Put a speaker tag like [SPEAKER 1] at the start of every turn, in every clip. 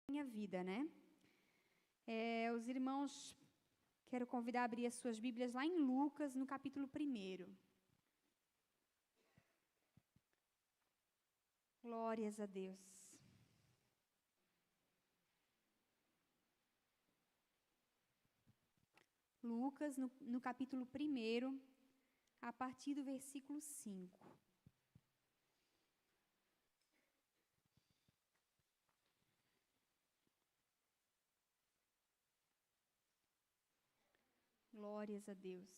[SPEAKER 1] minha vida, né? Os irmãos, quero convidar a abrir as suas Bíblias lá em Lucas, no capítulo 1. Glórias a Deus. Lucas, no capítulo 1, a partir do versículo 5. Glórias a Deus.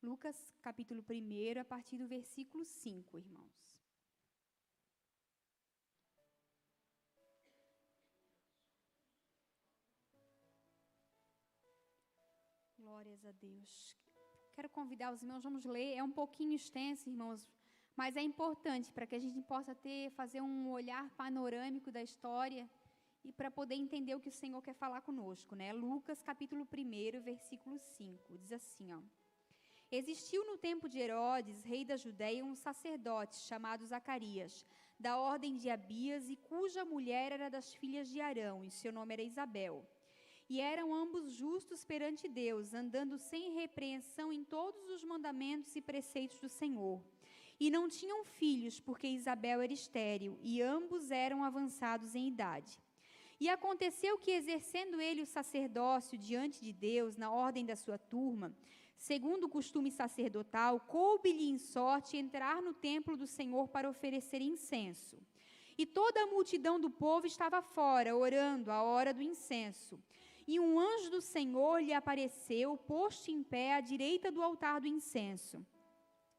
[SPEAKER 1] Lucas, capítulo 1, a partir do versículo 5, irmãos. Glórias a Deus. Quero convidar os irmãos, vamos ler, é um pouquinho extenso, irmãos, mas é importante para que a gente possa fazer um olhar panorâmico da história e para poder entender o que o Senhor quer falar conosco, né? Lucas, capítulo 1, versículo 5, diz assim, ó. Existiu no tempo de Herodes, rei da Judeia, um sacerdote chamado Zacarias, da ordem de Abias, e cuja mulher era das filhas de Arão, e seu nome era Isabel. E eram ambos justos perante Deus, andando sem repreensão em todos os mandamentos e preceitos do Senhor. E não tinham filhos, porque Isabel era estéril, e ambos eram avançados em idade. E aconteceu que, exercendo ele o sacerdócio diante de Deus, na ordem da sua turma, segundo o costume sacerdotal, coube-lhe em sorte entrar no templo do Senhor para oferecer incenso. E toda a multidão do povo estava fora, orando à hora do incenso. E um anjo do Senhor lhe apareceu, posto em pé à direita do altar do incenso.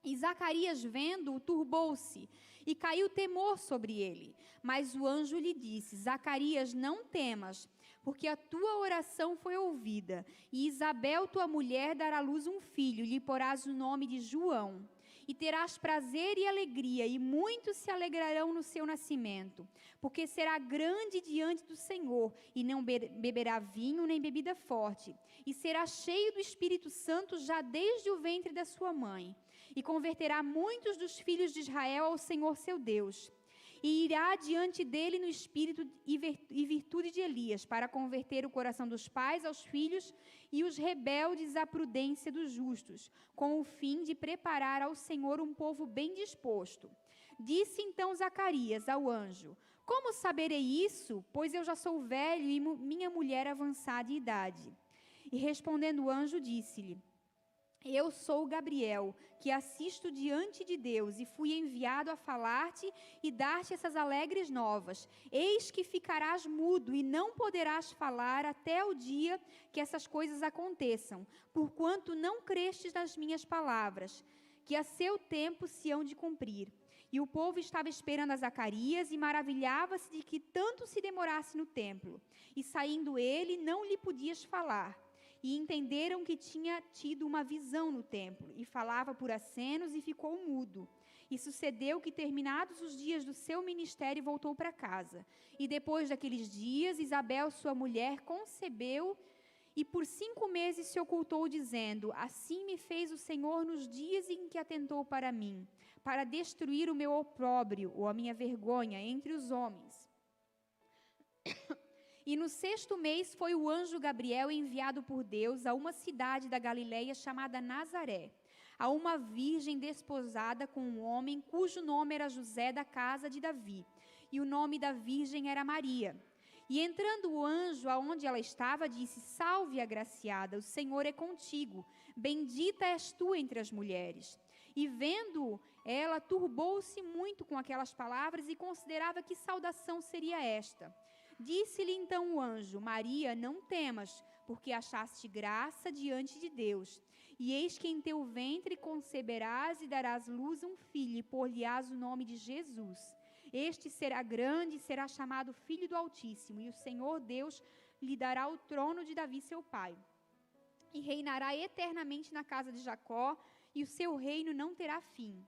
[SPEAKER 1] E Zacarias, vendo-o, turbou-se, e caiu temor sobre ele. Mas o anjo lhe disse: Zacarias, não temas, porque a tua oração foi ouvida. E Isabel, tua mulher, dará à luz um filho, lhe porás o nome de João. E terás prazer e alegria, e muitos se alegrarão no seu nascimento, porque será grande diante do Senhor, e não beberá vinho nem bebida forte, e será cheio do Espírito Santo já desde o ventre da sua mãe, e converterá muitos dos filhos de Israel ao Senhor seu Deus. E irá diante dele no espírito e virtude de Elias, para converter o coração dos pais aos filhos e os rebeldes à prudência dos justos, com o fim de preparar ao Senhor um povo bem disposto. Disse então Zacarias ao anjo: Como saberei isso? Pois eu já sou velho e minha mulher avançada em idade. E respondendo o anjo, disse-lhe: Eu sou Gabriel, que assisto diante de Deus, e fui enviado a falar-te e dar-te essas alegres novas. Eis que ficarás mudo e não poderás falar até o dia que essas coisas aconteçam, porquanto não crestes nas minhas palavras, que a seu tempo se hão de cumprir. E o povo estava esperando a Zacarias e maravilhava-se de que tanto se demorasse no templo. E saindo ele, não lhe podias falar. E entenderam que tinha tido uma visão no templo, e falava por acenos e ficou mudo. E sucedeu que, terminados os dias do seu ministério, voltou para casa. E depois daqueles dias, Isabel, sua mulher, concebeu, e por 5 meses se ocultou, dizendo: Assim me fez o Senhor nos dias em que atentou para mim, para destruir o meu opróbrio, ou a minha vergonha, entre os homens. E no 6º mês foi o anjo Gabriel enviado por Deus a uma cidade da Galileia chamada Nazaré, a uma virgem desposada com um homem cujo nome era José, da casa de Davi, e o nome da virgem era Maria. E entrando o anjo aonde ela estava, disse: Salve, agraciada, o Senhor é contigo, bendita és tu entre as mulheres. E vendo ela, turbou-se muito com aquelas palavras e considerava que saudação seria esta. Disse-lhe então o anjo: Maria, não temas, porque achaste graça diante de Deus. E eis que em teu ventre conceberás e darás luz a um filho, e pôr-lhe-ás o nome de Jesus. Este será grande e será chamado Filho do Altíssimo, e o Senhor Deus lhe dará o trono de Davi seu pai. E reinará eternamente na casa de Jacó, e o seu reino não terá fim.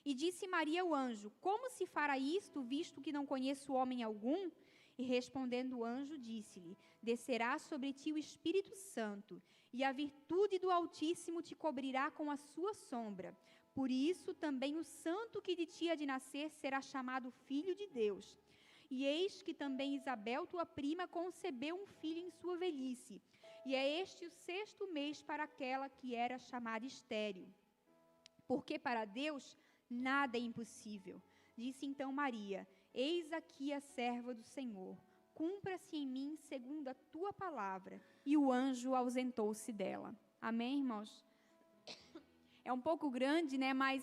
[SPEAKER 1] E disse Maria ao anjo: Como se fará isto, visto que não conheço homem algum? E respondendo o anjo, disse-lhe: Descerá sobre ti o Espírito Santo, e a virtude do Altíssimo te cobrirá com a sua sombra. Por isso também o santo que de ti há de nascer será chamado Filho de Deus.
[SPEAKER 2] E eis que também Isabel, tua prima, concebeu um filho em sua velhice. E é este o 6º mês para aquela que era chamada estéril. Porque para Deus nada é impossível. Disse então Maria: eis aqui a serva do Senhor. Cumpra-se em mim segundo a tua palavra. E o anjo ausentou-se dela. Amém, irmãos? É um pouco grande, né? Mas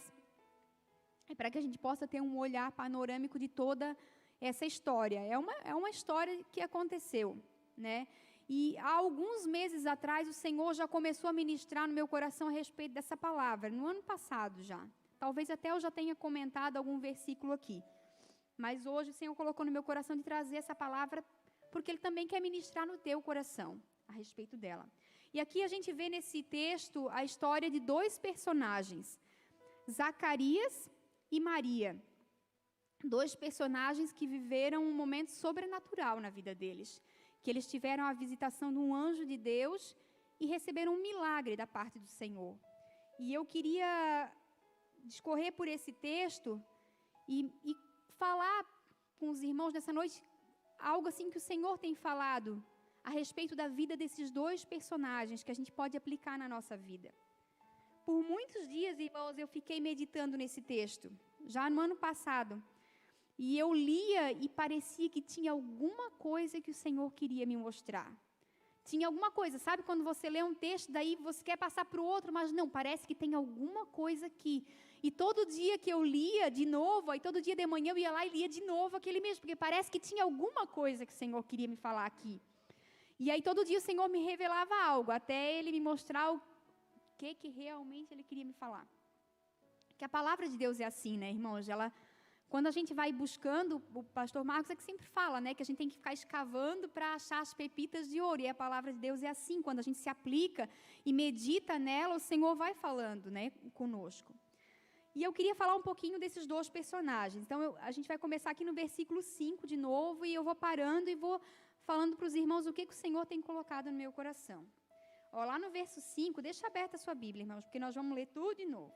[SPEAKER 2] é para que a gente possa ter um olhar panorâmico de toda essa história. É uma história que aconteceu, né? E há alguns meses atrás, o Senhor já começou a ministrar no meu coração a respeito dessa palavra, no ano passado já. Talvez até eu já tenha comentado algum versículo aqui. Mas hoje o Senhor colocou no meu coração de trazer essa palavra, porque Ele também quer ministrar no teu coração a respeito dela. E aqui a gente vê nesse texto a história de 2 personagens, Zacarias e Maria. 2 personagens que viveram um momento sobrenatural na vida deles. Que eles tiveram a visitação de um anjo de Deus e receberam um milagre da parte do Senhor. E eu queria discorrer por esse texto e falar com os irmãos nessa noite algo assim que o Senhor tem falado a respeito da vida desses 2 personagens que a gente pode aplicar na nossa vida. Por muitos dias, irmãos, eu fiquei meditando nesse texto, já no ano passado. E eu lia e parecia que tinha alguma coisa que o Senhor queria me mostrar. Tinha alguma coisa, sabe quando você lê um texto, daí você quer passar para o outro, mas não, parece que tem alguma coisa aqui. E todo dia que eu lia de novo, aí todo dia de manhã eu ia lá e lia de novo aquele mesmo, porque parece que tinha alguma coisa que o Senhor queria me falar aqui. E aí todo dia o Senhor me revelava algo, até Ele me mostrar o que realmente Ele queria me falar. Que a palavra de Deus é assim, né, irmãos? Quando a gente vai buscando, o pastor Marcos é que sempre fala, né, que a gente tem que ficar escavando para achar as pepitas de ouro. E a palavra de Deus é assim, quando a gente se aplica e medita nela, o Senhor vai falando, né, conosco. E eu queria falar um pouquinho desses 2 personagens. Então, a gente vai começar aqui no versículo 5 de novo, e eu vou parando e vou falando para os irmãos o que o Senhor tem colocado no meu coração. Ó, lá no verso 5, deixa aberta a sua Bíblia, irmãos, porque nós vamos ler tudo de novo.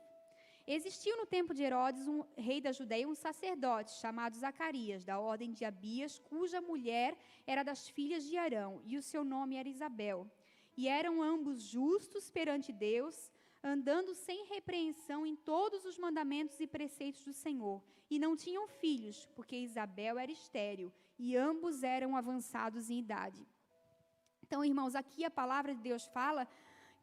[SPEAKER 2] Existiu no tempo de Herodes, rei da Judeia, um sacerdote chamado Zacarias, da ordem de Abias, cuja mulher era das filhas de Arão, e o seu nome era Isabel. E eram ambos justos perante Deus, andando sem repreensão em todos os mandamentos e preceitos do Senhor. E não tinham filhos, porque Isabel era estéril, e ambos eram avançados em idade. Então, irmãos, aqui a palavra de Deus fala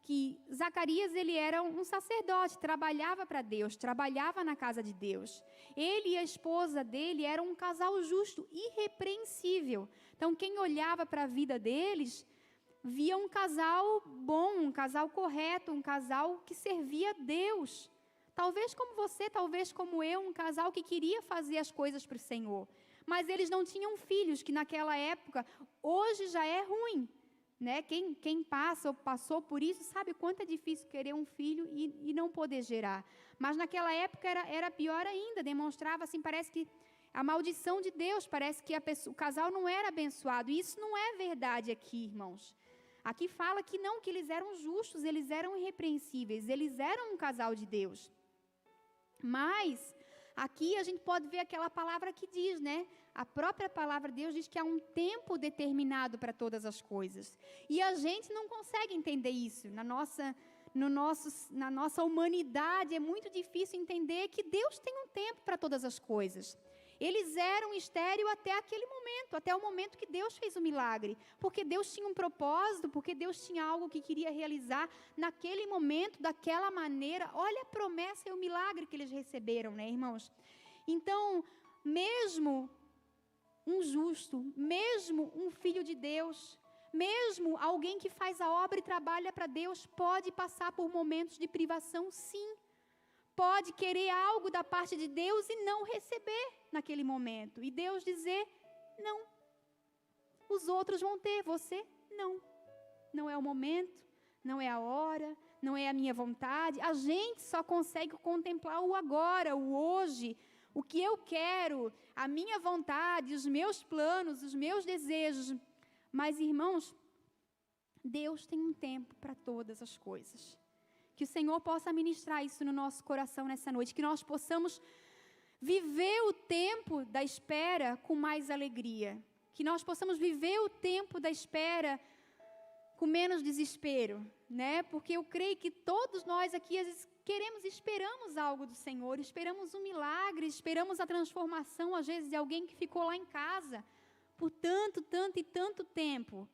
[SPEAKER 2] que Zacarias, ele era um sacerdote, trabalhava para Deus, trabalhava na casa de Deus. Ele e a esposa dele eram um casal justo, irrepreensível. Então, quem olhava para a vida deles, via um casal bom, um casal correto, um casal que servia a Deus. Talvez como você, talvez como eu, um casal que queria fazer as coisas para o Senhor. Mas eles não tinham filhos, que naquela época, hoje já é ruim. Né? Quem passa ou passou por isso sabe quanto é difícil querer um filho e não poder gerar. Mas naquela época era pior ainda, demonstrava assim, parece que a maldição de Deus, parece que o casal não era abençoado. E isso não é verdade aqui, irmãos. Aqui fala que não, que eles eram justos, eles eram irrepreensíveis, eles eram um casal de Deus. Mas aqui a gente pode ver aquela palavra que diz, né? A própria palavra de Deus diz que há um tempo determinado para todas as coisas. E a gente não consegue entender isso. Na nossa humanidade é muito difícil entender que Deus tem um tempo para todas as coisas. Eles eram estéril até aquele momento, até o momento que Deus fez o milagre. Porque Deus tinha um propósito, porque Deus tinha algo que queria realizar naquele momento, daquela maneira. Olha a promessa e o milagre que eles receberam, né, irmãos? Então, mesmo um justo, mesmo um filho de Deus, mesmo alguém que faz a obra e trabalha para Deus, pode passar por momentos de privação, sim. Pode querer algo da parte de Deus e não receber naquele momento. E Deus dizer, não. Os outros vão ter, você não. Não é o momento, não é a hora, não é a minha vontade. A gente só consegue contemplar o agora, o hoje, o que eu quero, a minha vontade, os meus planos, os meus desejos. Mas, irmãos, Deus tem um tempo para todas as coisas. Que o Senhor possa ministrar isso no nosso coração nessa noite. Que nós possamos
[SPEAKER 1] viver o tempo da espera com mais alegria. Que nós possamos viver o tempo da espera com menos desespero, né? Porque eu creio que todos nós aqui, às vezes, esperamos algo do Senhor, esperamos um milagre, esperamos a transformação, às vezes, de alguém que ficou lá em casa por tanto tempo.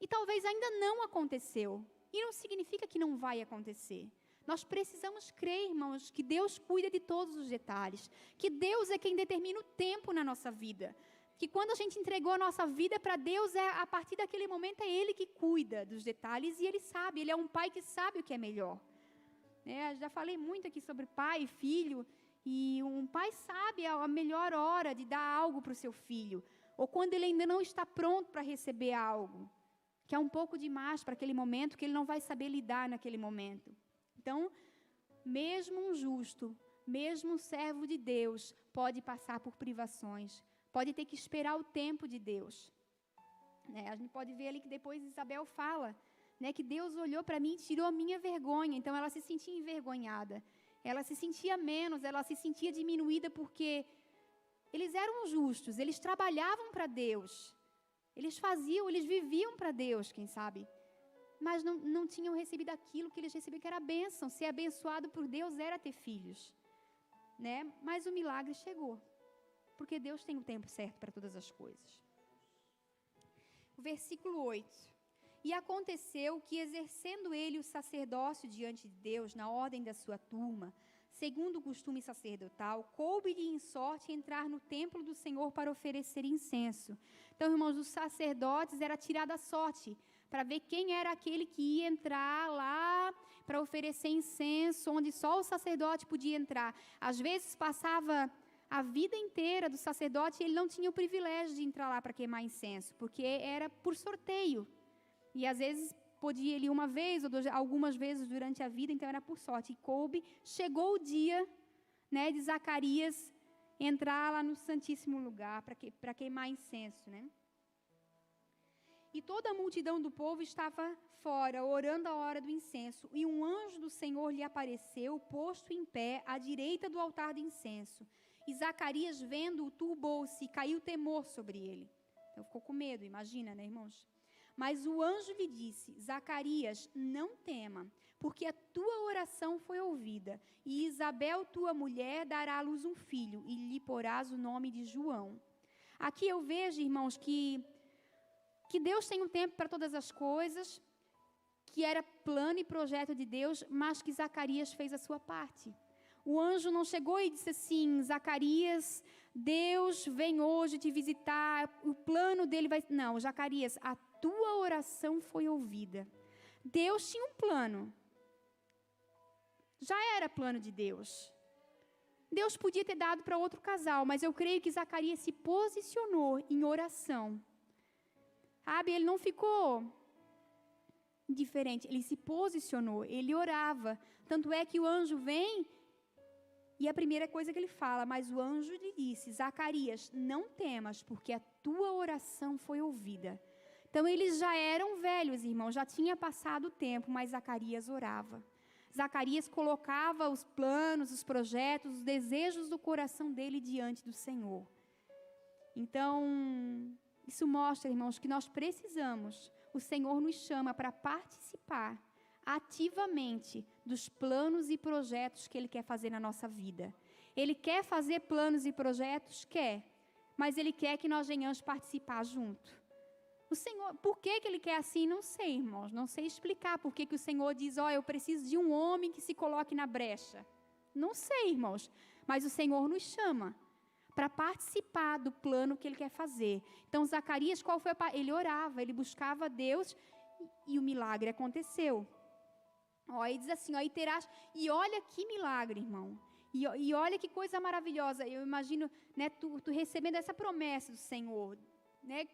[SPEAKER 1] E talvez ainda não aconteceu. E não significa que não vai acontecer. Nós precisamos crer, irmãos, que Deus cuida de todos os detalhes. Que Deus é quem determina o tempo na nossa vida. Que quando a gente entregou a nossa vida para Deus, a partir daquele momento é Ele que cuida dos detalhes e Ele sabe. Ele é um pai que sabe o que é melhor. Já falei muito aqui sobre pai e filho. E um pai sabe a melhor hora de dar algo para o seu filho. Ou quando ele ainda não está pronto para receber algo. Que é um pouco demais para aquele momento, que ele não vai saber lidar naquele momento. Então, mesmo um justo, mesmo um servo de Deus, pode passar por privações. Pode ter que esperar o tempo de Deus. A gente pode ver ali que depois Isabel fala, que Deus olhou para mim e tirou a minha vergonha. Então, ela se sentia envergonhada. Ela se sentia menos, ela se sentia diminuída porque eles eram justos, eles trabalhavam para Deus. Eles viviam para Deus, quem sabe. Mas não tinham recebido aquilo que eles recebiam, que era a bênção. Ser abençoado por Deus era ter filhos. Mas o milagre chegou. Porque Deus tem o tempo certo para todas as coisas. O versículo 8. E aconteceu que, exercendo ele o sacerdócio diante de Deus, na ordem da sua turma, segundo o costume sacerdotal, coube-lhe em sorte entrar no templo do Senhor para oferecer incenso. Então, irmãos, os sacerdotes era tirada a sorte, para ver quem era aquele que ia entrar lá para oferecer incenso, onde só o sacerdote podia entrar. Às vezes passava a vida inteira do sacerdote e ele não tinha o privilégio de entrar lá para queimar incenso, porque era por sorteio. E às vezes podia ir uma vez ou algumas vezes durante a vida, então era por sorte. E chegou o dia, de Zacarias entrar lá no Santíssimo Lugar para queimar incenso, E toda a multidão do povo estava fora, orando a hora do incenso. E um anjo do Senhor lhe apareceu, posto em pé, à direita do altar de incenso. E Zacarias, vendo-o, turbou-se e caiu temor sobre ele. Então ficou com medo, imagina, irmãos? Mas o anjo lhe disse: Zacarias, não tema, porque a tua oração foi ouvida. E Isabel, tua mulher, dará à luz um filho, e lhe porás o nome de João. Aqui eu vejo, irmãos, que Deus tem um tempo para todas as coisas, que era plano e projeto de Deus, mas que Zacarias fez a sua parte. O anjo não chegou e disse assim: Zacarias, Deus vem hoje te visitar, o plano dele vai... Não, Zacarias, a tua oração foi ouvida. Deus tinha um plano. Já era plano de Deus. Deus podia ter dado para outro casal, mas eu creio que Zacarias se posicionou em oração. Sabe, ele não ficou indiferente, ele se posicionou, ele orava. Tanto é que o anjo vem e a primeira coisa que ele fala, mas o anjo lhe disse: Zacarias, não temas, porque a tua oração foi ouvida. Então eles já eram velhos, irmãos, já tinha passado o tempo, mas Zacarias orava. Zacarias colocava os planos, os projetos, os desejos do coração dele diante do Senhor. Então, isso mostra, irmãos, que nós precisamos, o Senhor nos chama para participar ativamente dos planos e projetos que Ele quer fazer na nossa vida. Ele quer fazer planos e projetos? Quer, mas Ele quer que nós venhamos participar junto. O Senhor, por que Ele quer assim? Não sei, irmãos, não sei explicar por que o Senhor diz: eu preciso de um homem que se coloque na brecha. Não sei, irmãos, mas o Senhor nos chama para participar do plano que Ele quer fazer. Então, Zacarias, qual foi ele orava, ele buscava a Deus e o milagre aconteceu. Aí diz assim, e terás... E olha que milagre, irmão. E olha que coisa maravilhosa. Eu imagino, tu recebendo essa promessa do Senhor,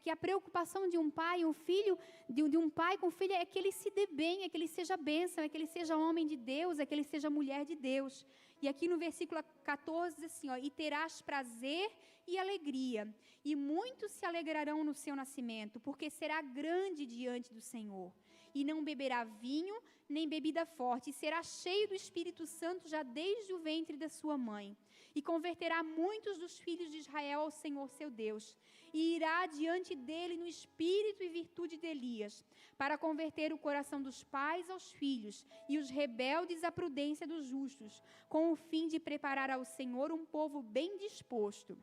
[SPEAKER 1] que a preocupação de um pai, um filho, de um pai com filho, é que ele se dê bem, é que ele seja bênção, é que ele seja homem de Deus, é que ele seja mulher de Deus. E aqui no versículo 14 diz assim, e terás prazer e alegria, e muitos se alegrarão no seu nascimento, porque será grande diante do Senhor.
[SPEAKER 2] e não beberá vinho, nem bebida forte, e será cheio do Espírito Santo já desde o ventre da sua mãe. E converterá muitos dos filhos de Israel ao Senhor seu Deus. E irá diante dele no espírito e virtude de Elias, para converter o coração dos pais aos filhos, e os rebeldes à prudência dos justos, com o fim de preparar ao Senhor um povo bem disposto.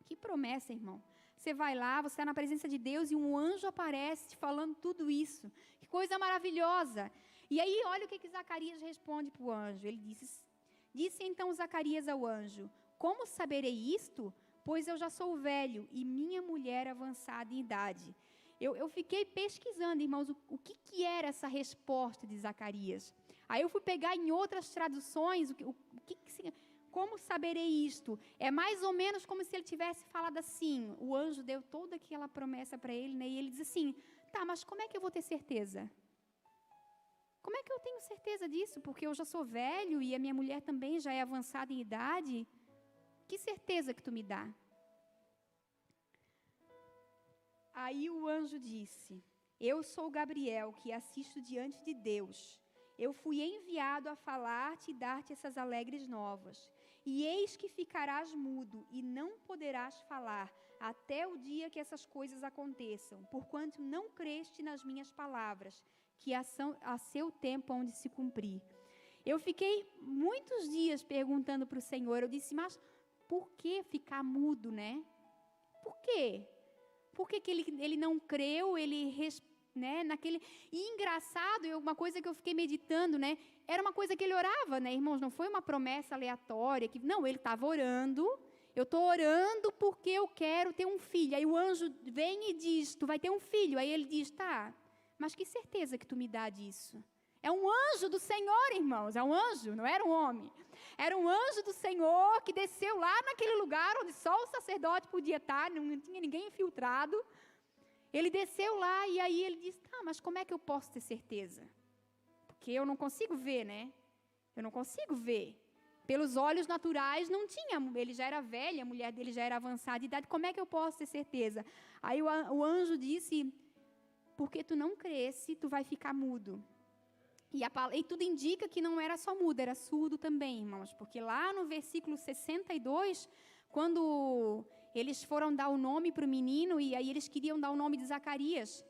[SPEAKER 2] Que promessa, irmão. Você vai lá, você está na presença de Deus e um anjo aparece te falando tudo isso. Que coisa maravilhosa. E aí, olha o que Zacarias responde para o anjo. Ele disse então Zacarias ao anjo: como saberei isto? Pois eu já sou velho e minha mulher avançada em idade. Eu fiquei pesquisando, irmãos, o que era essa resposta de Zacarias. Aí eu fui pegar em outras traduções, como saberei isto? É mais ou menos como se ele tivesse falado assim, o anjo deu toda aquela promessa para ele, né? E ele diz assim, tá, mas como é que eu vou ter certeza? Como é que eu tenho certeza disso? Porque eu já sou velho e a minha mulher também já é avançada em idade. Que certeza que tu me dá? Aí o anjo disse, eu sou Gabriel, que assisto diante de Deus. Eu fui enviado a falar-te e dar-te essas alegres novas. E eis que ficarás mudo e não poderás falar até o dia que essas coisas aconteçam, porquanto não creste nas minhas palavras, que a seu tempo hão de se cumprir. Eu fiquei muitos dias perguntando para o Senhor, eu disse, mas por que ficar mudo, né? Por quê? Por que ele não creu, né, naquele... E engraçado, uma coisa que eu fiquei meditando, né? Era uma coisa que ele orava, né, irmãos? Não foi uma promessa aleatória. Não, ele estava orando. Eu estou orando porque eu quero ter um filho. Aí o anjo vem e diz, tu vai ter um filho. Aí ele diz, tá, mas que certeza que tu me dá disso? É um anjo do Senhor, irmãos. É um anjo, não era um homem. Era um anjo do Senhor que desceu lá naquele lugar onde só o sacerdote podia estar, não tinha ninguém infiltrado. Ele desceu lá e aí ele disse, tá, mas como é que eu posso ter certeza? Porque eu não consigo ver, né? Eu não consigo ver. Pelos olhos naturais não tinha, ele já era velho, a mulher dele já era avançada de idade, como é que eu posso ter certeza? Aí o anjo disse, porque tu não cresce, tu vai ficar mudo. E tudo indica que não era só mudo, era surdo também, irmãos, porque lá no versículo 62, quando eles foram dar o nome para o menino, e aí eles queriam dar o nome de Zacarias,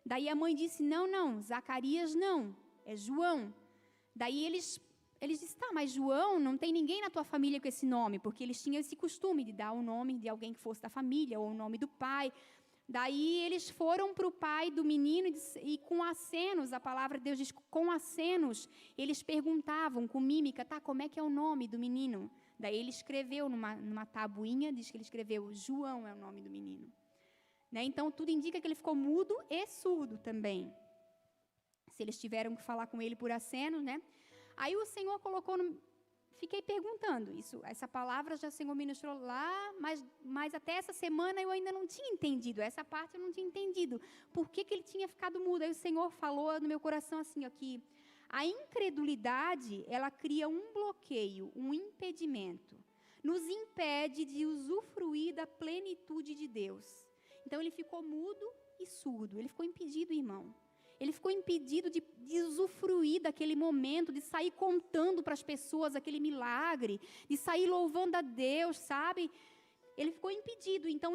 [SPEAKER 2] daí a mãe disse, não, Zacarias não, é João. Daí eles disseram, tá, mas João, não tem ninguém na tua família com esse nome, porque eles tinham esse costume de dar o nome de alguém que fosse da família, ou o nome do pai. Daí eles foram para o pai do menino e com acenos, a palavra de Deus diz, com acenos, eles perguntavam com mímica, tá, como é que é o nome do menino? Daí ele escreveu numa tabuinha, diz que ele escreveu, João é o nome do menino. Né? Então tudo indica que ele ficou mudo e surdo também. Se eles tiveram que falar com ele por acenos, né? Aí o Senhor colocou fiquei perguntando isso, essa palavra já o Senhor ministrou lá, mas até essa semana eu ainda não tinha entendido, essa parte eu não tinha entendido, por que ele tinha ficado mudo. Aí o Senhor falou no meu coração assim, ó, que a incredulidade, ela cria um bloqueio, um impedimento, nos impede de usufruir da plenitude de Deus. Então ele ficou mudo e surdo, ele ficou impedido, irmão. Ele ficou impedido de usufruir daquele momento, de sair contando para as pessoas aquele milagre, de sair louvando a Deus, sabe? Ele ficou impedido, então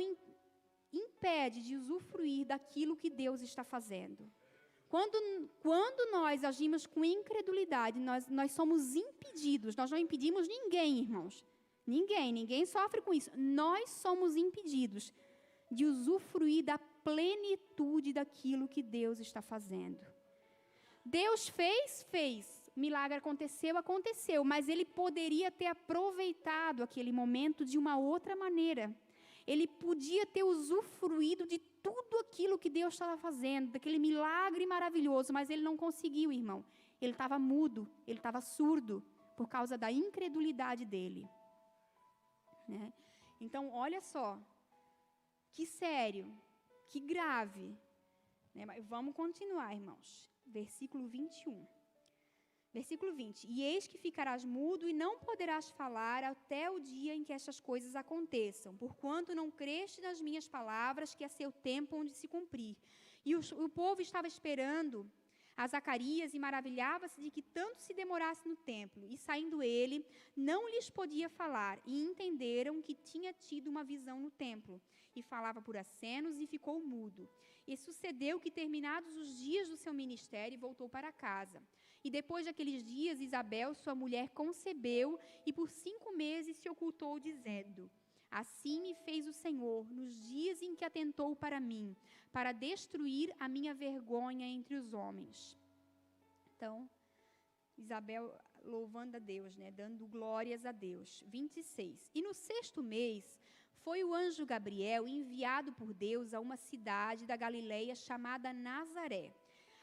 [SPEAKER 2] impede de usufruir daquilo que Deus está fazendo. Quando nós agimos com incredulidade, nós somos impedidos, nós não impedimos ninguém, irmãos. Ninguém sofre com isso. Nós somos impedidos de usufruir da plenitude daquilo que Deus está fazendo. Deus fez. Milagre aconteceu, mas ele poderia ter aproveitado aquele momento de uma outra maneira. Ele podia ter usufruído de tudo aquilo que Deus estava fazendo, daquele milagre maravilhoso, mas ele não conseguiu, irmão. Ele estava mudo, ele estava surdo, por causa da incredulidade dele. Né? Então, olha só, que sério, que grave. Né? Mas vamos continuar, irmãos. Versículo 21. Versículo 20. E eis que ficarás mudo e não poderás falar até o dia em que estas coisas aconteçam, porquanto não creste nas minhas palavras, que a seu tempo hão de se cumprir. E o povo estava esperando a Zacarias e maravilhava-se de que tanto se demorasse no templo. E saindo ele, não lhes podia falar. E entenderam que tinha tido uma visão no templo. E falava por acenos e ficou mudo. E sucedeu que, terminados os dias do seu ministério, voltou para casa. E depois daqueles dias, Isabel, sua mulher, concebeu e por 5 meses se ocultou, dizendo: assim me fez o Senhor, nos dias em que atentou para mim, para destruir a minha vergonha entre os homens. Então, Isabel louvando a Deus, né, dando glórias a Deus. 26. E no 6º mês, foi o anjo Gabriel enviado por Deus a uma cidade da Galileia chamada Nazaré,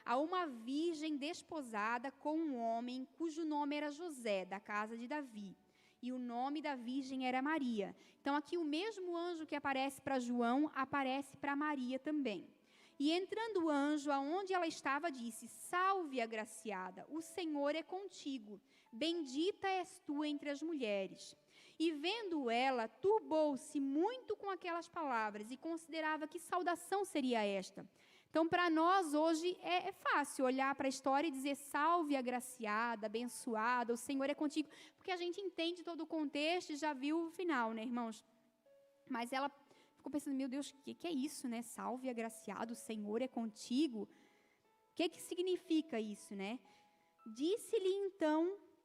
[SPEAKER 2] a uma virgem desposada com um homem cujo nome era José, da casa de Davi. E o nome da virgem era Maria. Então, aqui o mesmo anjo que aparece para João, aparece para Maria também. E entrando o anjo, aonde ela estava, disse: salve, agraciada, o Senhor é contigo, bendita és tu entre as mulheres. E vendo ela, turbou-se muito com aquelas palavras e considerava que saudação seria esta. Então, para nós hoje é fácil olhar para a história e dizer: salve, agraciada, abençoada, o Senhor é contigo, porque a gente entende todo o contexto e já viu o final, né, irmãos? Mas ela ficou pensando: meu Deus, o que é isso, né? Salve, agraciado, o Senhor é contigo. O que significa isso, né? Disse-lhe então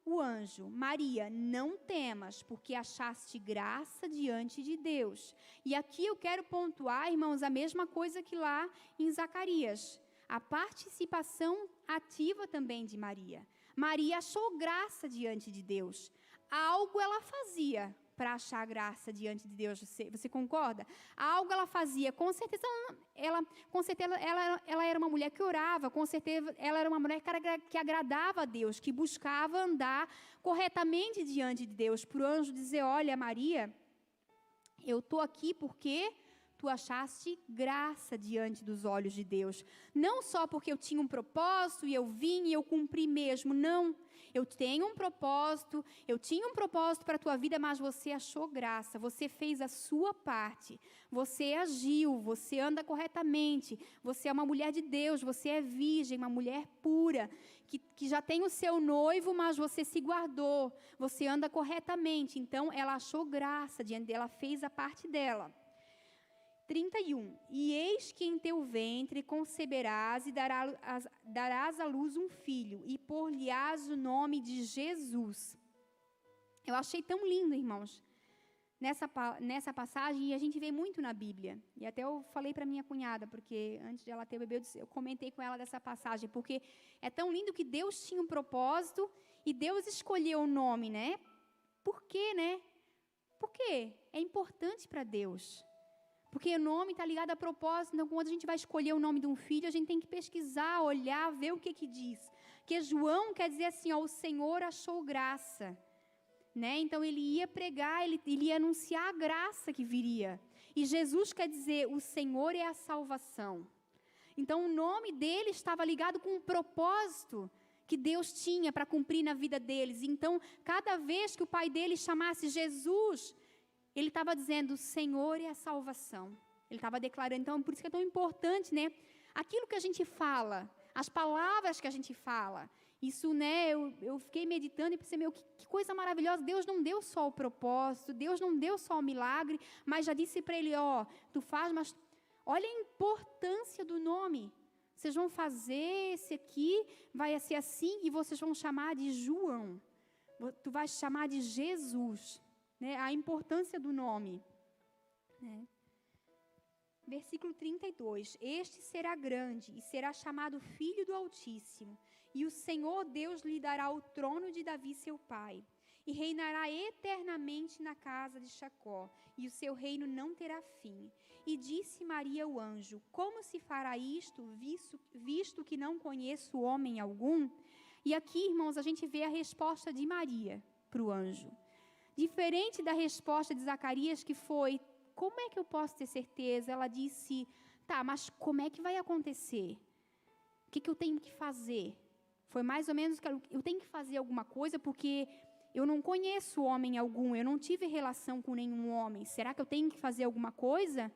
[SPEAKER 2] o anjo: Maria, não temas, porque achaste graça diante de Deus. E aqui eu quero pontuar, irmãos, a mesma coisa que lá em Zacarias. A participação ativa também de Maria. Maria achou graça diante de Deus. Algo ela fazia para achar graça diante de Deus. Você concorda? Algo ela fazia. Com certeza ela era uma mulher que orava. Com certeza ela era uma mulher que agradava a Deus, que buscava andar corretamente diante de Deus. Para o anjo dizer: olha, Maria, eu estou aqui porque tu achaste graça diante dos olhos de Deus. Não só porque eu tinha um propósito e eu vim e eu cumpri mesmo. Não. Eu tenho um propósito, eu tinha um propósito para a tua vida, mas você achou graça, você fez a sua parte, você agiu, você anda corretamente, você é uma mulher de Deus, você é virgem, uma mulher pura, que já tem o seu noivo, mas você se guardou, você anda corretamente. Então, ela achou graça diante dela, fez a parte dela. 31. E eis que em teu ventre conceberás e darás à luz um filho, e por-lhe-ás o nome de Jesus. Eu achei tão lindo, irmãos, nessa passagem, e a gente vê muito na Bíblia. E até eu falei para minha cunhada, porque antes de ela ter o bebê, eu comentei com ela dessa passagem, porque é tão lindo que Deus tinha um propósito, e Deus escolheu o nome, né? Por quê, né? Por quê? É importante para Deus. Porque o nome está ligado a propósito. Então, quando a gente vai escolher o nome de um filho, a gente tem que pesquisar, olhar, ver o que diz. Porque João quer dizer assim: ó, o Senhor achou graça. Né? Então, ele ia pregar, ele ia anunciar a graça que viria. E Jesus quer dizer: o Senhor é a salvação. Então, o nome dele estava ligado com um propósito que Deus tinha para cumprir na vida deles. Então, cada vez que o pai dele chamasse Jesus, ele estava dizendo: o Senhor é a salvação. Ele estava declarando. Então, por isso que é tão importante, né? Aquilo que a gente fala, as palavras que a gente fala. Isso, né? Eu fiquei meditando e pensei: meu, que coisa maravilhosa. Deus não deu só o propósito, Deus não deu só o milagre, mas já disse para ele: ó, tu faz, mas olha a importância do nome. Vocês vão fazer esse aqui, vai ser assim, e vocês vão chamar de João. Tu vais chamar de Jesus. Né, a importância do nome. Né? Versículo 32. Este será grande e será chamado Filho do Altíssimo, e o Senhor Deus lhe dará o trono de Davi seu pai, e reinará eternamente na casa de Jacó, e o seu reino não terá fim. E disse Maria ao anjo: como se fará isto, visto que não conheço homem algum? E aqui, irmãos, a gente vê a resposta de Maria para o anjo. Diferente da resposta de Zacarias, que foi: como é que eu posso ter certeza? Ela disse: tá, mas como é que vai acontecer? O que eu tenho que fazer? Foi mais ou menos que eu tenho que fazer alguma coisa, porque eu não conheço homem algum, eu não tive relação com nenhum homem. Será que eu tenho que fazer alguma coisa?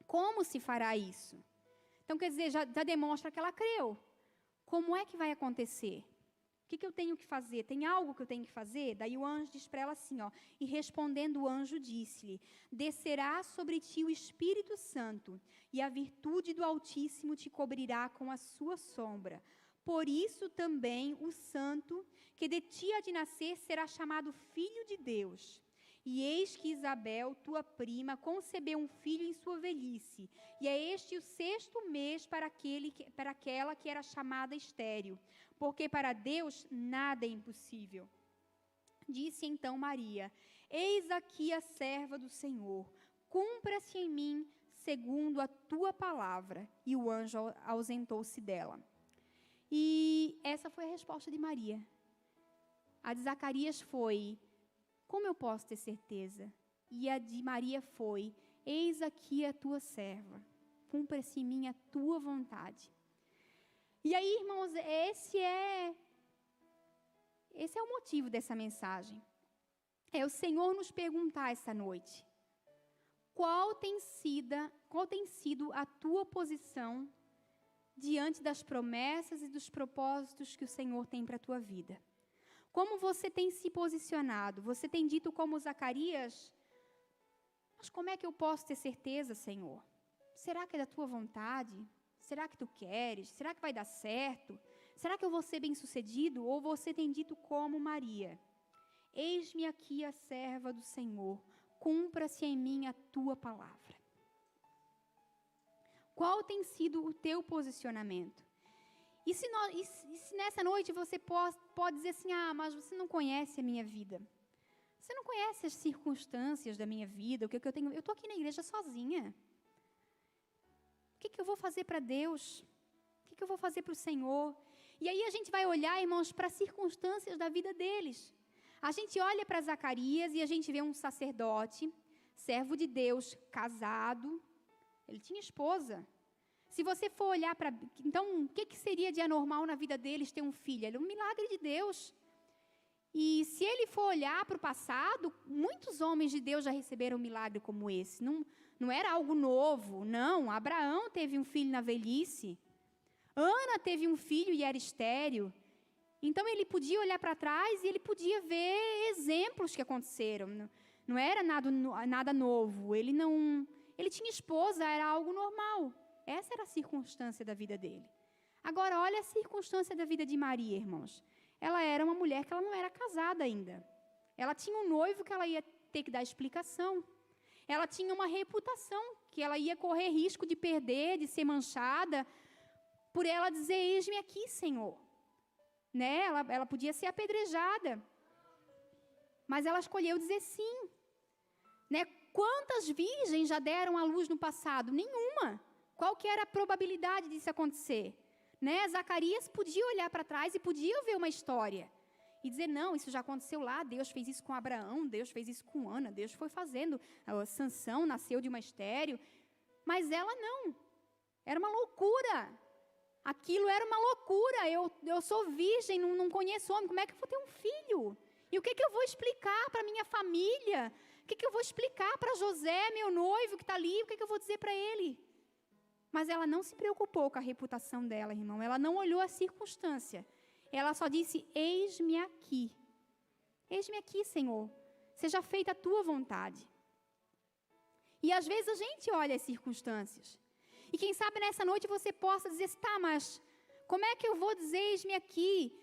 [SPEAKER 2] Como se fará isso?
[SPEAKER 1] Então, quer dizer, já demonstra que ela creu. Como é que vai acontecer? O que eu tenho que fazer? Tem algo que eu tenho que fazer? Daí o anjo diz para ela assim, ó, e respondendo o anjo disse-lhe, descerá sobre ti o Espírito Santo, e a virtude do Altíssimo te cobrirá com a sua sombra. Por isso também o santo que de ti há de nascer será chamado Filho de Deus. E eis que Isabel, tua prima, concebeu um filho em sua velhice, e é este o 6º mês para aquela que era chamada estéril, porque para Deus nada é impossível. Disse então Maria, eis aqui a serva do Senhor, cumpra-se em mim segundo a tua palavra. E o anjo ausentou-se dela. E essa foi a resposta de Maria. A de Zacarias foi, como eu posso ter certeza? E a de Maria foi, eis aqui a tua serva, cumpra-se em mim a tua vontade. E aí, irmãos, esse é o motivo dessa mensagem. É o Senhor nos perguntar essa noite, qual tem sido a tua posição diante das promessas e dos propósitos que o Senhor tem para a tua vida? Como você tem se posicionado? Você tem dito como Zacarias, mas como é que eu posso ter certeza, Senhor? Será que é da tua vontade? Será que tu queres? Será que vai dar certo? Será que eu vou ser bem-sucedido? Ou você tem dito como Maria, eis-me aqui a serva do Senhor, cumpra-se em mim a tua palavra. Qual tem sido o teu posicionamento? E se nessa noite você pode dizer assim, mas você não conhece a minha vida. Você não conhece as circunstâncias da minha vida, o que eu tenho. Eu estou aqui na igreja sozinha. O que eu vou fazer para Deus? O que eu vou fazer para o Senhor? E aí a gente vai olhar, irmãos, para as circunstâncias da vida deles. A gente olha para Zacarias e a gente vê um sacerdote, servo de Deus, casado. Ele tinha esposa. Se você for olhar para... Então, o que seria de anormal na vida deles ter um filho? Era um milagre de Deus. E se ele for olhar para o passado, muitos homens de Deus já receberam um milagre como esse. Não era algo novo, não. Abraão teve um filho na velhice. Ana teve um filho e era estéril. Então, ele podia olhar para trás e ele podia ver exemplos que aconteceram. Não era nada novo. Ele tinha esposa, era algo normal. Essa era a circunstância da vida dele. Agora, olha a circunstância da vida de Maria, irmãos. Ela era uma mulher que ela não era casada ainda. Ela tinha um noivo que ela ia ter que dar explicação. Ela tinha uma reputação que ela ia correr risco de perder, de ser manchada, por ela dizer, eis-me aqui, Senhor. Né? Ela podia ser apedrejada. Mas ela escolheu dizer sim. Né? Quantas virgens já deram à luz no passado? Nenhuma. Qual que era a probabilidade disso acontecer? Né? Zacarias podia olhar para trás e podia ver uma história. E dizer, não, isso já aconteceu lá, Deus fez isso com Abraão, Deus fez isso com Ana, Deus foi fazendo. Sansão nasceu de uma estéril. Mas ela não. Era uma loucura. Aquilo era uma loucura. Eu sou virgem, não conheço homem, como é que eu vou ter um filho? E o que eu vou explicar para minha família? O que eu vou explicar para José, meu noivo que está ali? O que eu vou dizer para ele? Mas ela não se preocupou com a reputação dela, irmão. Ela não olhou a circunstância. Ela só disse, eis-me aqui. Eis-me aqui, Senhor. Seja feita a tua vontade. E às vezes a gente olha as circunstâncias. E quem sabe nessa noite você possa dizer, tá, mas como é que eu vou dizer, eis-me aqui?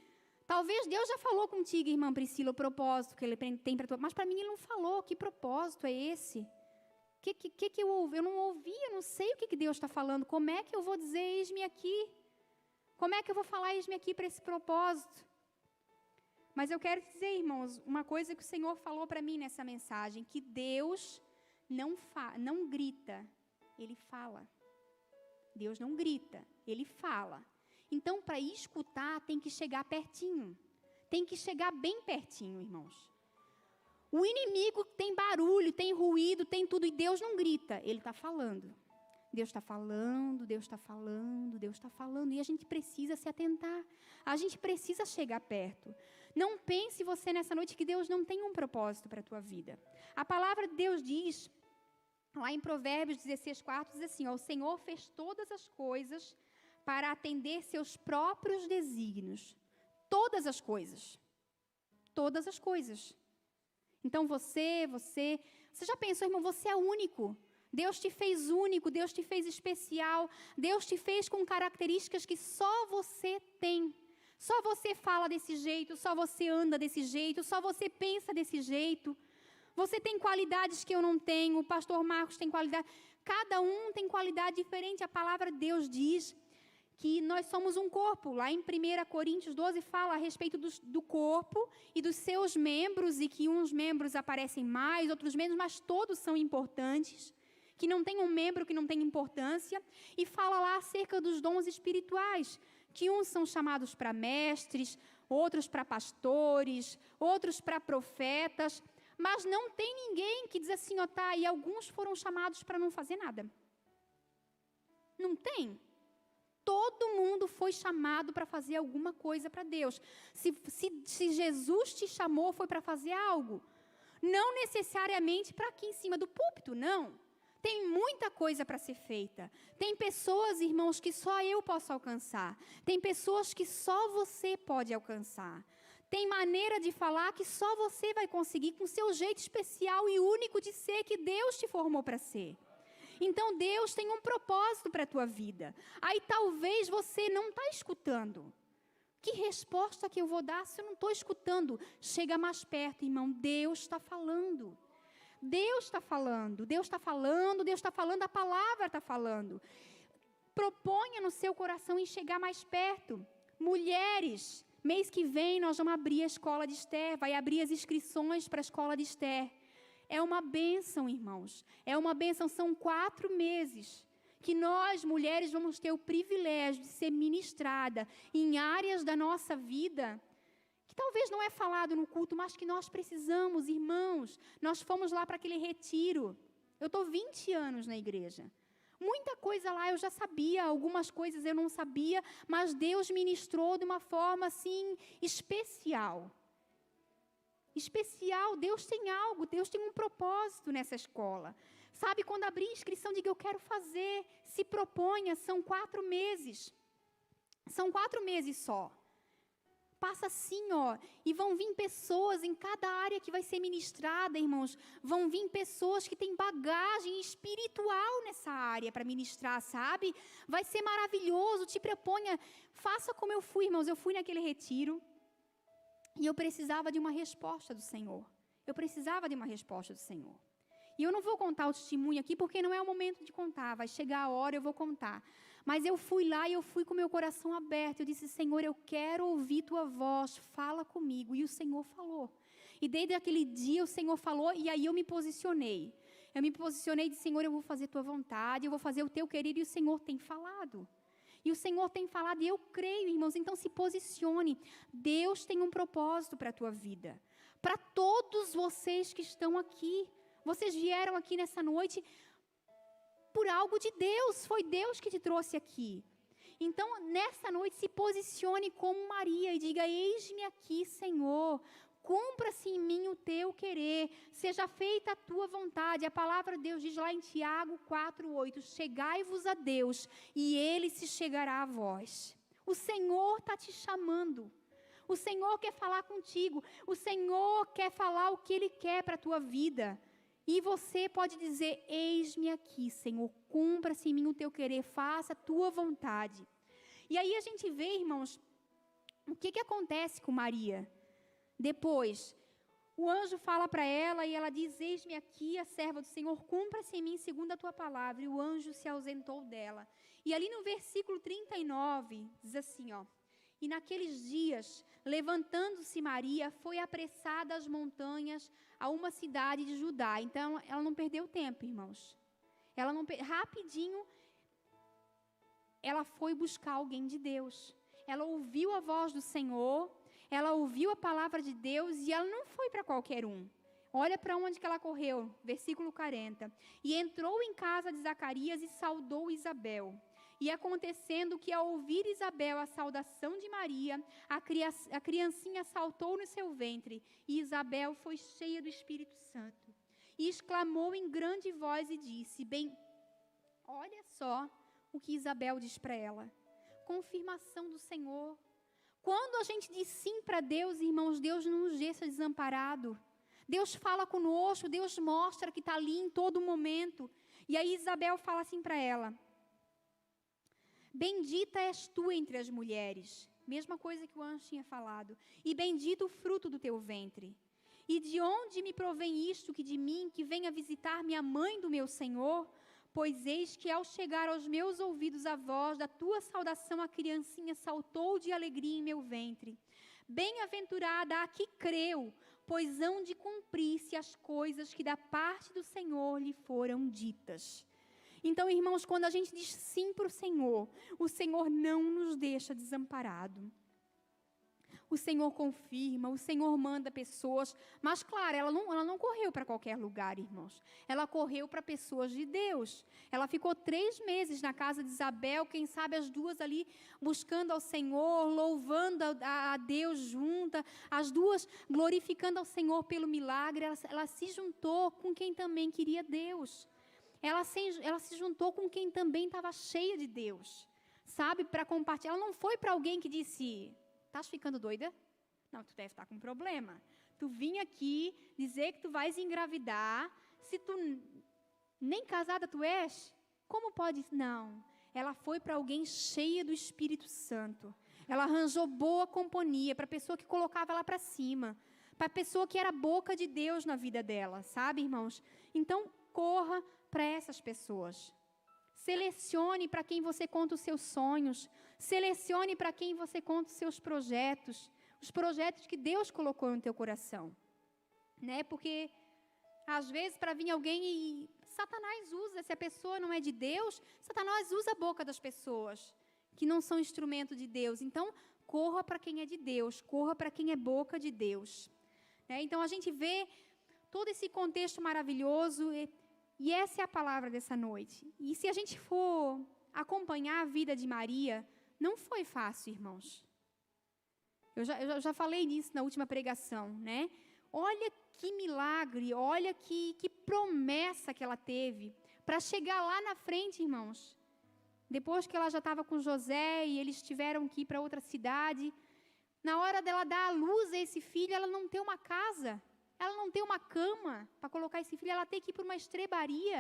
[SPEAKER 1] Talvez Deus já falou contigo, irmã Priscila, o propósito que Ele tem para tua... Mas para mim Ele não falou. Que propósito é esse? Que eu ouvi? Eu não ouvi, eu não sei o que Deus está falando. Como é que eu vou dizer, eis-me aqui? Como é que eu vou falar, eis-me aqui, para esse propósito? Mas eu quero dizer, irmãos, uma coisa que o Senhor falou para mim nessa mensagem, que Deus não grita, Ele fala. Deus não grita, Ele fala. Então, para escutar, tem que chegar pertinho. Tem que chegar bem pertinho, irmãos. O inimigo tem barulho, tem ruído, tem tudo, e Deus não grita, Ele está falando. Deus está falando, Deus está falando, Deus está falando, e a gente precisa se atentar, a gente precisa chegar perto. Não pense você nessa noite que Deus não tem um propósito para a tua vida. A palavra de Deus diz
[SPEAKER 2] Lá em Provérbios 16:4 diz assim, ó, o Senhor fez todas as coisas para atender seus próprios desígnios. Todas as coisas. Todas as coisas. Então você já pensou, irmão, você é único. Deus te fez único, Deus te fez especial, Deus te fez com características que só você tem. Só você fala desse jeito, só você anda desse jeito, só você pensa desse jeito. Você tem qualidades que eu não tenho, o pastor Marcos tem qualidade. Cada um tem qualidade diferente. A palavra de Deus diz que nós somos um corpo. Lá em 1 Coríntios 12 fala a respeito do corpo e dos seus membros, e que uns membros aparecem mais, outros menos, mas todos são importantes. Que não tem um membro que não tem importância. E fala lá acerca dos dons espirituais, que uns são chamados para mestres, outros para pastores, outros para profetas, mas não tem ninguém que diz assim, ó, tá, e alguns foram chamados para não fazer nada. Não tem. Todo mundo foi chamado para fazer alguma coisa para Deus. Se Jesus te chamou, foi para fazer algo. Não necessariamente para aqui em cima do púlpito, não. Tem muita coisa para ser feita. Tem pessoas, irmãos, que só eu posso alcançar. Tem pessoas que só você pode alcançar. Tem maneira de falar que só você vai conseguir com seu jeito especial e único de ser que Deus te formou para ser. Então, Deus tem um propósito para a tua vida. Aí, talvez você não está escutando. Que resposta que eu vou dar se eu não estou escutando? Chega mais perto, irmão. Deus está falando. Deus está falando. Deus está falando. Deus está falando. A palavra está falando. Proponha no seu coração em chegar mais perto. Mulheres, mês que vem nós vamos abrir a escola de Esther. Vai abrir as inscrições para a escola de Esther. É uma bênção, irmãos. É uma bênção. São 4 meses que nós, mulheres, vamos ter o privilégio de ser ministrada em áreas da nossa vida que talvez não é falado no culto, mas que nós precisamos, irmãos. Nós fomos lá para aquele retiro. Eu estou 20 anos na igreja. Muita coisa lá eu já sabia, algumas coisas eu não sabia, mas Deus ministrou de uma forma assim especial. Especial, Deus tem algo, Deus tem um propósito nessa escola. Sabe, quando abrir inscrição, diga, eu quero fazer, se proponha, são 4 meses. São 4 meses só. Passa assim, ó, e vão vir pessoas em cada área que vai ser ministrada, irmãos. Vão vir pessoas que têm bagagem espiritual nessa área para ministrar, sabe? Vai ser maravilhoso, te proponha, faça como eu fui, irmãos. Eu fui naquele retiro. E eu precisava de uma resposta do Senhor. Eu precisava de uma resposta do Senhor. E eu não vou contar o testemunho aqui, porque não é o momento de contar. Vai chegar a hora, eu vou contar. Mas eu fui lá e eu fui com o meu coração aberto. Eu disse, Senhor, eu quero ouvir Tua voz. Fala comigo. E o Senhor falou. E desde aquele dia o Senhor falou e aí eu me posicionei. Eu me posicionei e disse, Senhor, eu vou fazer Tua vontade. Eu vou fazer o Teu querer. E o Senhor tem falado. E o Senhor tem falado, e eu creio, irmãos, então se posicione. Deus tem um propósito para a tua vida. Para todos vocês que estão aqui. Vocês vieram aqui nessa noite por algo de Deus. Foi Deus que te trouxe aqui. Então, nessa noite, se posicione como Maria e diga, eis-me aqui, Senhor. Cumpra-se em mim o teu querer, seja feita a tua vontade. A palavra de Deus diz lá em Tiago 4:8, chegai-vos a Deus e Ele se chegará a vós. O Senhor está te chamando, o Senhor quer falar contigo, o Senhor quer falar o que Ele quer para a tua vida. E você pode dizer, eis-me aqui, Senhor, cumpra-se em mim o teu querer, faça a tua vontade. E aí a gente vê, irmãos, o que acontece com Maria. Depois, o anjo fala para ela e ela diz, eis-me aqui, a serva do Senhor, cumpra-se em mim segundo a tua palavra. E o anjo se ausentou dela. E ali no versículo 39, diz assim, ó, e naqueles dias, levantando-se Maria, foi apressada às montanhas, a uma cidade de Judá. Então, ela não perdeu tempo, irmãos. Rapidinho, ela foi buscar alguém de Deus. Ela ouviu a voz do Senhor, ela ouviu a palavra de Deus e ela não foi para qualquer um. Olha para onde que ela correu, versículo 40. E entrou em casa de Zacarias e saudou Isabel. E acontecendo que ao ouvir Isabel a saudação de Maria, a criancinha saltou no seu ventre e Isabel foi cheia do Espírito Santo. e exclamou em grande voz e disse, olha só o que Isabel diz para ela. Confirmação do Senhor. Quando a gente diz sim para Deus, irmãos, Deus não nos deixa desamparado. Deus fala conosco, Deus mostra que está ali em todo momento. E aí Isabel fala assim para ela, bendita és tu entre as mulheres. Mesma coisa que o anjo tinha falado. E bendito o fruto do teu ventre. E de onde me provém isto que de mim, que venha visitar-me a mãe do meu Senhor? Pois eis que ao chegar aos meus ouvidos a voz da tua saudação, a criancinha saltou de alegria em meu ventre. Bem-aventurada a que creu, pois hão de cumprir-se as coisas que da parte do Senhor lhe foram ditas. Então, irmãos, quando a gente diz sim para o Senhor não nos deixa desamparado. O Senhor confirma, o Senhor manda pessoas, mas claro, ela não correu para qualquer lugar, irmãos. Ela correu para pessoas de Deus. Ela ficou 3 meses na casa de Isabel, quem sabe as duas ali buscando ao Senhor, louvando a Deus junta, as duas glorificando ao Senhor pelo milagre. Ela se juntou com quem também queria Deus. Ela se juntou com quem também estava cheia de Deus, sabe, para compartilhar. Ela não foi para alguém que disse, estás ficando doida? Não, tu deve estar com um problema. Tu vinha aqui dizer que tu vais engravidar, se tu nem casada tu és, como pode? Não, ela foi para alguém cheia do Espírito Santo. Ela arranjou boa companhia para a pessoa que colocava ela para cima, para a pessoa que era a boca de Deus na vida dela, sabe, irmãos? Então, corra para essas pessoas. Selecione para quem você conta os seus sonhos. Selecione para quem você conta os seus projetos. Os projetos que Deus colocou no teu coração. Né? Porque, às vezes, para vir alguém e Satanás usa, se a pessoa não é de Deus, Satanás usa a boca das pessoas que não são instrumento de Deus. Então, corra para quem é de Deus. Corra para quem é boca de Deus. Né? Então, a gente vê todo esse contexto maravilhoso. E essa é a palavra dessa noite. E se a gente for acompanhar a vida de Maria, não foi fácil, irmãos. Eu já falei nisso na última pregação, né? Olha que milagre, olha que promessa que ela teve para chegar lá na frente, irmãos. Depois que ela já estava com José e eles tiveram que ir para outra cidade, na hora dela dar à luz a esse filho, ela não tem uma casa. Ela não tem uma cama para colocar esse filho, ela tem que ir para uma estrebaria,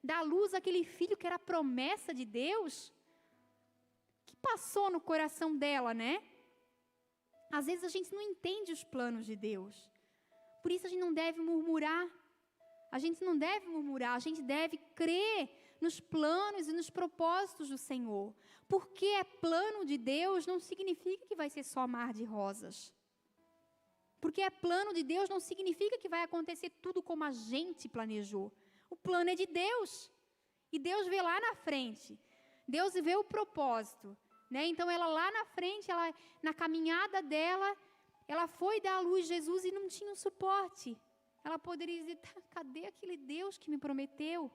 [SPEAKER 2] dar à luz àquele filho que era a promessa de Deus. O que passou no coração dela, né? Às vezes a gente não entende os planos de Deus. Por isso a gente não deve murmurar. A gente não deve murmurar, a gente deve crer nos planos e nos propósitos do Senhor. Porque é plano de Deus não significa que vai ser só mar de rosas. Porque é plano de Deus não significa que vai acontecer tudo como a gente planejou. O plano é de Deus. E Deus vê lá na frente. Deus vê o propósito. Né? Então, ela lá na frente, na caminhada dela, ela foi dar à luz Jesus e não tinha um suporte. Ela poderia dizer, cadê aquele Deus que me prometeu?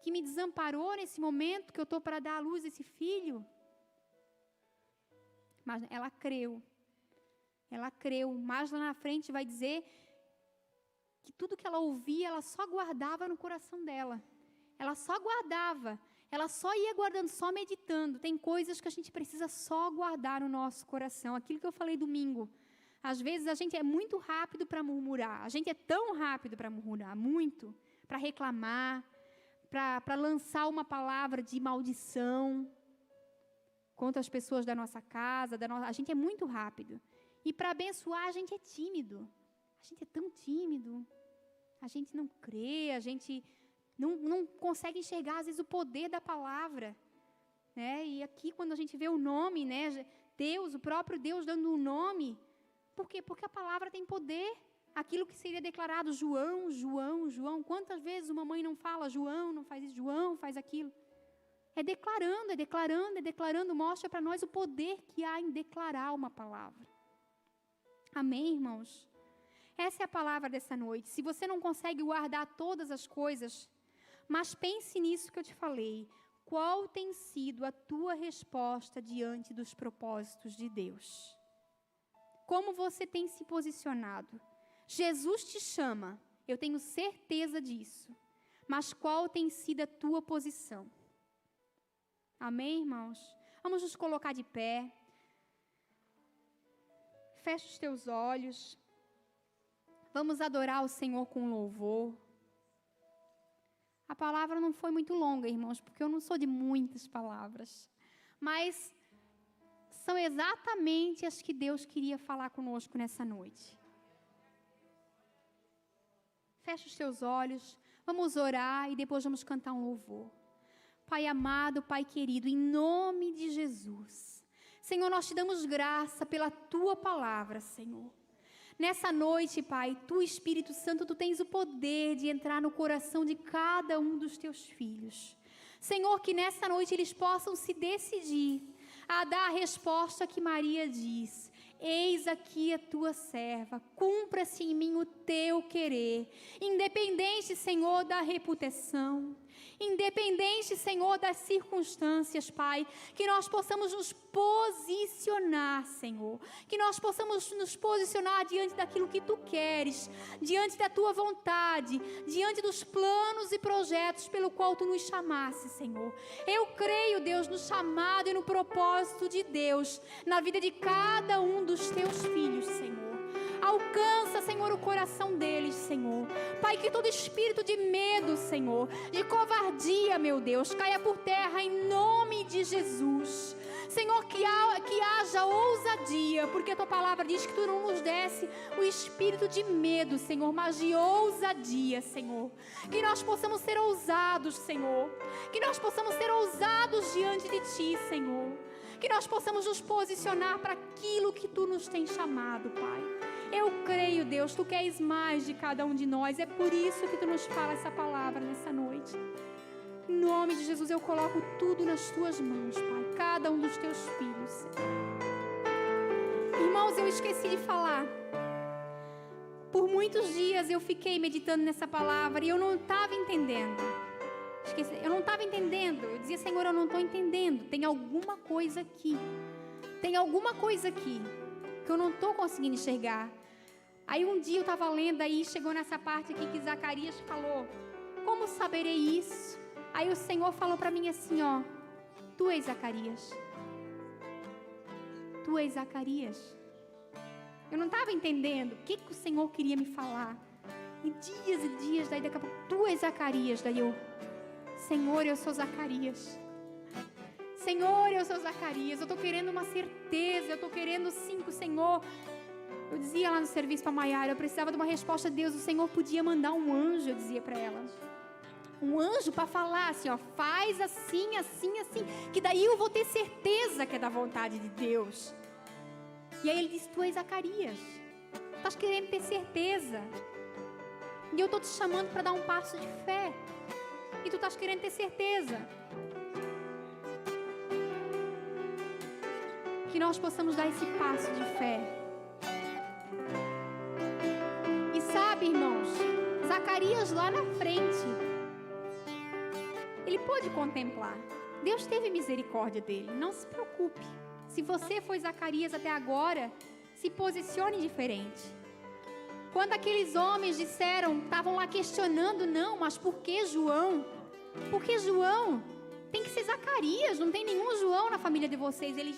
[SPEAKER 2] Que me desamparou nesse momento que eu estou para dar à luz esse filho? Mas ela creu. Ela creu, mas lá na frente vai dizer que tudo que ela ouvia, ela só guardava no coração dela. Ela só guardava, ela só ia guardando, só meditando. Tem coisas que a gente precisa só guardar no nosso coração. Aquilo que eu falei domingo. Às vezes a gente é muito rápido para murmurar. A gente é tão rápido para murmurar, muito. Para reclamar, para lançar uma palavra de maldição contra as pessoas da nossa casa. A gente é muito rápido. E para abençoar, a gente é tímido. A gente é tão tímido. A gente não crê, a gente não consegue enxergar, às vezes, o poder da palavra. Né? E aqui, quando a gente vê o nome, né? Deus, o próprio Deus dando um nome. Por quê? Porque a palavra tem poder. Aquilo que seria declarado, João, João, João. Quantas vezes uma mãe não fala, João, não faz isso, João, faz aquilo. É declarando, é declarando, é declarando. Mostra para nós o poder que há em declarar uma palavra. Amém, irmãos? Essa é a palavra dessa noite. Se você não consegue guardar todas as coisas, mas pense nisso que eu te falei. Qual tem sido a tua resposta diante dos propósitos de Deus? Como você tem se posicionado? Jesus te chama
[SPEAKER 1] Eu tenho certeza disso. Mas qual tem sido a tua posição? Amém, irmãos? Vamos nos colocar de pé. Feche os teus olhos. Vamos adorar o Senhor com louvor. A palavra não foi muito longa, irmãos, porque eu não sou de muitas palavras. Mas são exatamente as que Deus queria falar conosco nessa noite. Feche os teus olhos. Vamos orar e depois vamos cantar um louvor. Pai amado, Pai querido, em nome de Jesus. Senhor, nós te damos graça pela Tua palavra, Senhor. Nessa noite, Pai, Tu, Espírito Santo, Tu tens o poder de entrar no coração de cada um dos Teus filhos. Senhor, que nessa noite eles possam se decidir a dar a resposta que Maria diz. Eis aqui a tua serva, cumpra-se em mim o teu querer, independente, Senhor, da reputação, independente, Senhor, das circunstâncias, Pai, que nós possamos nos posicionar, Senhor, que nós possamos nos posicionar diante daquilo que Tu queres, diante da Tua vontade, diante dos planos e projetos pelo qual Tu nos chamasse, Senhor. Eu creio, Deus, no chamado e no propósito de Deus, na vida de cada um dos Teus filhos, Senhor. Alcança, Senhor, o coração deles, Senhor. Pai, que todo espírito de medo, Senhor, de covardia, meu Deus, caia por terra em nome de Jesus. Senhor, que haja ousadia, porque a Tua palavra diz que Tu não nos desse o espírito de medo, Senhor, mas de ousadia, Senhor. Que nós possamos ser ousados, Senhor. Que nós possamos ser ousados diante de Ti, Senhor. Que nós possamos nos posicionar para aquilo que Tu nos tens chamado, Pai. Eu creio, Deus, Tu queres mais de cada um de nós. É por isso que Tu nos fala essa palavra nessa noite. Em nome de Jesus, eu coloco tudo nas Tuas mãos, Pai. Cada um dos Teus filhos. Irmãos, eu esqueci de falar. Por muitos dias eu fiquei meditando nessa palavra e eu não estava entendendo. Eu não estava entendendo. Eu dizia, Senhor, eu não estou entendendo. Tem alguma coisa aqui. Tem alguma coisa aqui que eu não estou conseguindo enxergar. Aí um dia eu estava lendo, aí chegou nessa parte aqui que Zacarias falou, como saberei isso? Aí o Senhor falou para mim assim, ó, Tu és Zacarias. Tu és Zacarias. Eu não estava entendendo o que o Senhor queria me falar. E dias, daí daqui a pouco, Tu és Zacarias. Daí eu, Senhor, eu sou Zacarias. Senhor, eu sou Zacarias. Eu estou querendo uma certeza. Eu estou querendo sim que o Senhor... Eu dizia lá no serviço para a Maiara, eu precisava de uma resposta de Deus. O Senhor podia mandar um anjo, eu dizia para ela. Um anjo para falar assim, ó, faz assim, assim, assim. Que daí eu vou ter certeza que é da vontade de Deus. E aí ele disse, Tu és Zacarias. Tu estás querendo ter certeza. E eu estou te chamando para dar um passo de fé. E tu estás querendo ter certeza. Que nós possamos dar esse passo de fé. E sabe, irmãos, Zacarias lá na frente, ele pôde contemplar. Deus teve misericórdia dele, não se preocupe. Se você foi Zacarias até agora, se posicione diferente. Quando aqueles homens disseram, estavam lá questionando, não, mas por que João? Por que João? Tem que ser Zacarias, não tem nenhum João na família de vocês. Ele